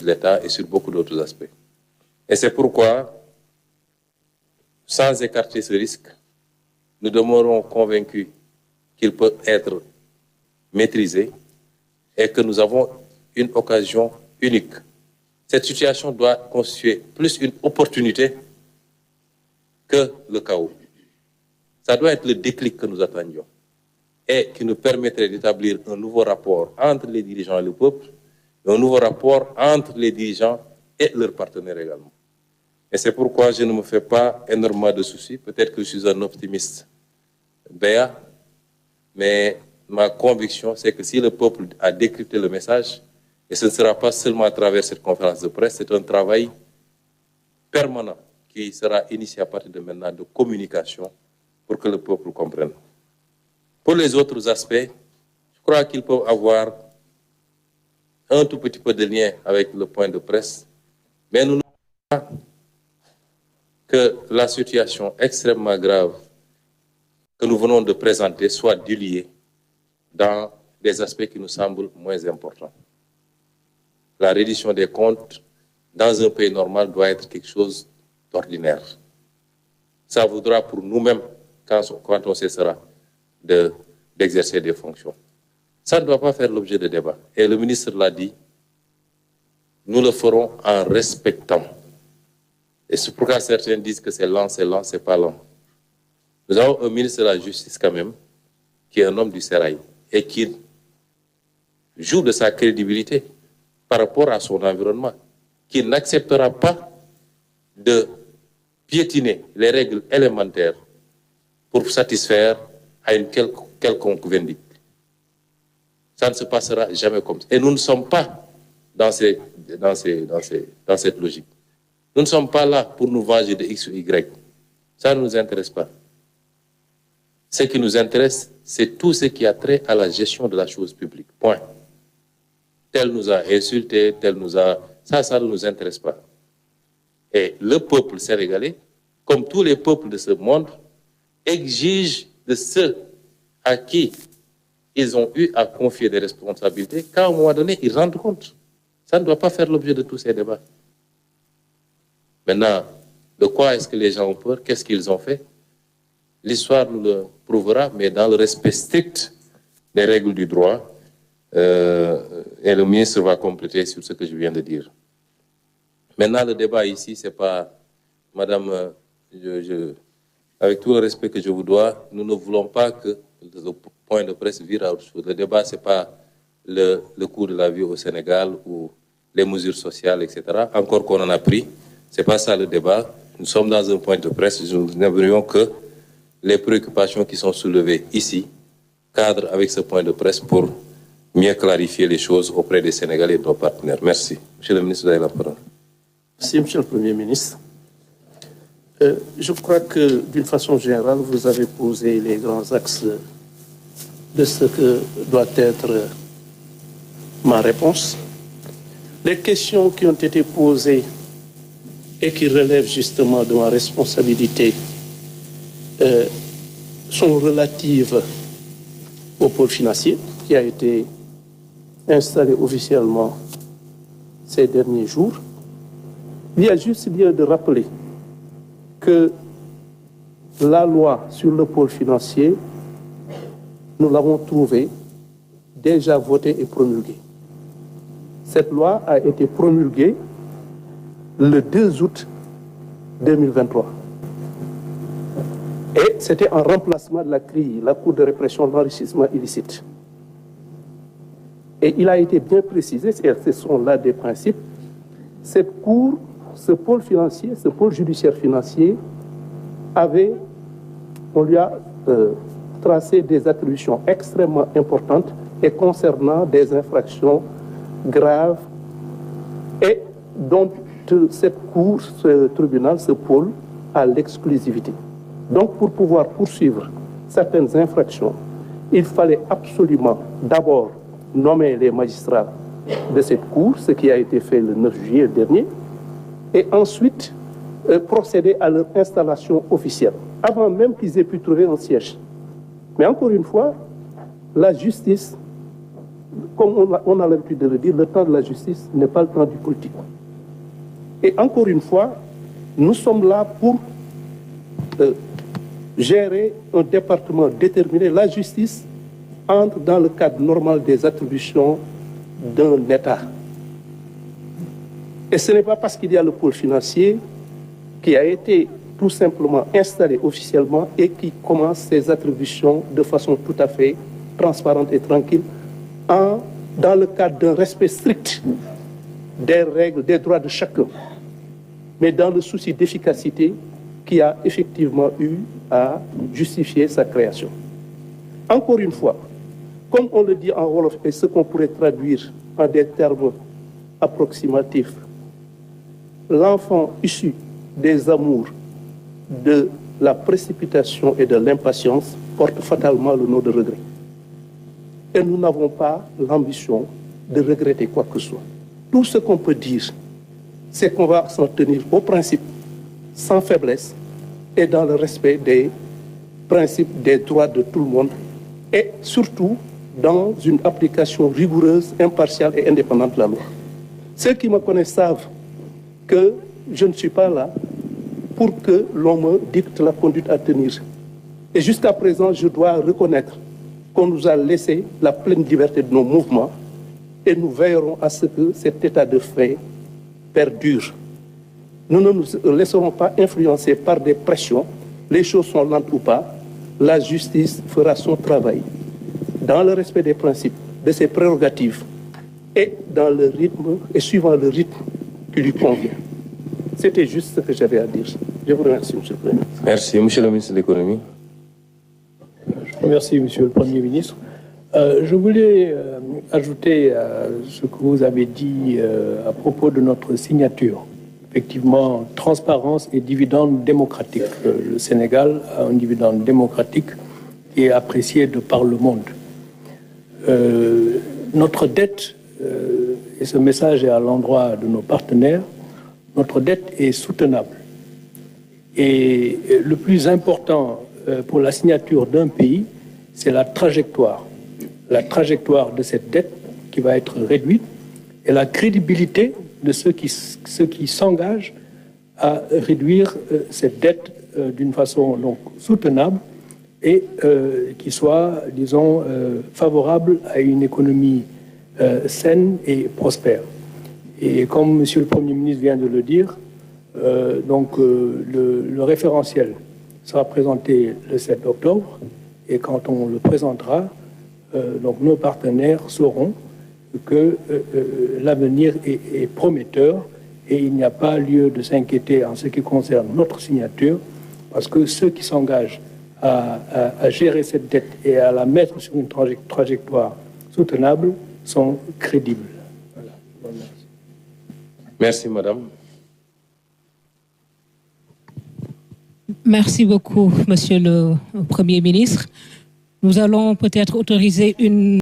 de l'État et sur beaucoup d'autres aspects. Et c'est pourquoi, sans écarter ce risque, nous demeurons convaincus qu'il peut être maîtrisé et que nous avons une occasion unique. Cette situation doit constituer plus une opportunité que le chaos. Ça doit être le déclic que nous attendions et qui nous permettrait d'établir un nouveau rapport entre les dirigeants et le peuple, un nouveau rapport entre les dirigeants et leurs partenaires également. Et c'est pourquoi je ne me fais pas énormément de soucis. Peut-être que je suis un optimiste béat, mais ma conviction, c'est que si le peuple a décrypté le message, et ce ne sera pas seulement à travers cette conférence de presse, c'est un travail permanent qui sera initié à partir de maintenant de communication pour que le peuple comprenne. Pour les autres aspects, je crois qu'ils peuvent avoir un tout petit peu de lien avec le point de presse, mais nous ne voulons pas que la situation extrêmement grave que nous venons de présenter soit diluée dans des aspects qui nous semblent moins importants. La reddition des comptes dans un pays normal doit être quelque chose d'ordinaire. Ça vaudra pour nous-mêmes quand on cessera d'exercer des fonctions. Ça ne doit pas faire l'objet de débat. Et le ministre l'a dit, nous le ferons en respectant. Et c'est pourquoi certains disent que c'est lent, c'est pas lent. Nous avons un ministre de la Justice quand même, qui est un homme du sérail, et qui joue de sa crédibilité par rapport à son environnement, qui n'acceptera pas de piétiner les règles élémentaires pour satisfaire à une quelconque vindicte. Ça ne se passera jamais comme ça. Et nous ne sommes pas dans cette logique. Nous ne sommes pas là pour nous venger de X ou Y. Ça ne nous intéresse pas. Ce qui nous intéresse, c'est tout ce qui a trait à la gestion de la chose publique. Point. Tel nous a insultés, tel nous a... Ça ne nous intéresse pas. Et le peuple sénégalais, comme tous les peuples de ce monde, exige de ceux à qui ils ont eu à confier des responsabilités qu'à un moment donné, ils rendent compte. Ça ne doit pas faire l'objet de tous ces débats. Maintenant, de quoi est-ce que les gens ont peur? Qu'est-ce qu'ils ont fait? L'histoire nous le prouvera, mais dans le respect strict des règles du droit. Et le ministre va compléter sur ce que je viens de dire. Maintenant, le débat ici, c'est pas... Madame, avec tout le respect que je vous dois, nous ne voulons pas que le point de presse vire à autre chose. Le débat, c'est pas le coût de la vie au Sénégal ou les mesures sociales, etc. Encore qu'on en a pris, c'est pas ça le débat. Nous sommes dans un point de presse, nous n'aimerions que les préoccupations qui sont soulevées ici cadrent avec ce point de presse pour mieux clarifier les choses auprès des Sénégalais et de nos partenaires. Merci. Monsieur le ministre, vous avez la parole. Merci, Monsieur le Premier ministre. Je crois que, d'une façon générale, vous avez posé les grands axes de ce que doit être ma réponse. Les questions qui ont été posées et qui relèvent justement de ma responsabilité sont relatives au pôle financier qui a été installé officiellement ces derniers jours. Il y a juste lieu de rappeler que la loi sur le pôle financier, nous l'avons trouvée déjà votée et promulguée. Cette loi a été promulguée le 2 août 2023. Et c'était en remplacement de la CRI, la Cour de répression de l'enrichissement illicite. Et il a été bien précisé, et ce sont là des principes, cette Cour, ce pôle financier, ce pôle judiciaire financier, on lui a tracé des attributions extrêmement importantes et concernant des infractions graves et dont cette Cour, ce tribunal, ce pôle, a l'exclusivité. Donc, pour pouvoir poursuivre certaines infractions, il fallait absolument d'abord nommer les magistrats de cette Cour, ce qui a été fait le 9 juillet dernier, et ensuite procéder à leur installation officielle, avant même qu'ils aient pu trouver un siège. Mais encore une fois, la justice comme on a l'habitude de le dire, le temps de la justice n'est pas le temps du politique. Et encore une fois, nous sommes là pour gérer un département déterminé. La justice entre dans le cadre normal des attributions d'un État. Et ce n'est pas parce qu'il y a le pôle financier qui a été tout simplement installé officiellement et qui commence ses attributions de façon tout à fait transparente et tranquille, dans le cadre d'un respect strict des règles, des droits de chacun, mais dans le souci d'efficacité qui a effectivement eu à justifier sa création. Encore une fois, comme on le dit en wolof et ce qu'on pourrait traduire en des termes approximatifs, l'enfant issu des amours de la précipitation et de l'impatience porte fatalement le nom de regret. Et nous n'avons pas l'ambition de regretter quoi que ce soit. Tout ce qu'on peut dire, c'est qu'on va s'en tenir aux principes sans faiblesse et dans le respect des principes des droits de tout le monde et surtout dans une application rigoureuse, impartiale et indépendante de la loi. Ceux qui me connaissent savent que je ne suis pas là pour que l'on me dicte la conduite à tenir. Et jusqu'à présent, je dois reconnaître qu'on nous a laissé la pleine liberté de nos mouvements et nous veillerons à ce que cet état de fait perdure. Nous ne nous laisserons pas influencer par des pressions, les choses sont lentes ou pas, la justice fera son travail dans le respect des principes, de ses prérogatives et dans le rythme et suivant le rythme qui lui convient. C'était juste ce que j'avais à dire. Je vous remercie, Monsieur le Premier ministre. Merci. Monsieur le ministre de l'Économie. Je remercie, Monsieur le Premier ministre. Je voulais ajouter à ce que vous avez dit à propos de notre signature. Effectivement, transparence et dividende démocratique. Le Sénégal a un dividende démocratique qui est apprécié de par le monde. Notre dette, et ce message est à l'endroit de nos partenaires, notre dette est soutenable. Et le plus important pour la signature d'un pays, c'est la trajectoire de cette dette qui va être réduite et la crédibilité de ceux qui s'engagent à réduire cette dette d'une façon donc soutenable et qui soit, disons, favorable à une économie saine et prospère. Et comme Monsieur le Premier ministre vient de le dire, le référentiel sera présenté le 7 octobre et quand on le présentera, donc nos partenaires sauront que l'avenir est prometteur et il n'y a pas lieu de s'inquiéter en ce qui concerne notre signature parce que ceux qui s'engagent à gérer cette dette et à la mettre sur une trajectoire soutenable sont crédibles. Voilà. Merci, madame. Merci beaucoup, Monsieur le Premier ministre. Nous allons peut-être autoriser une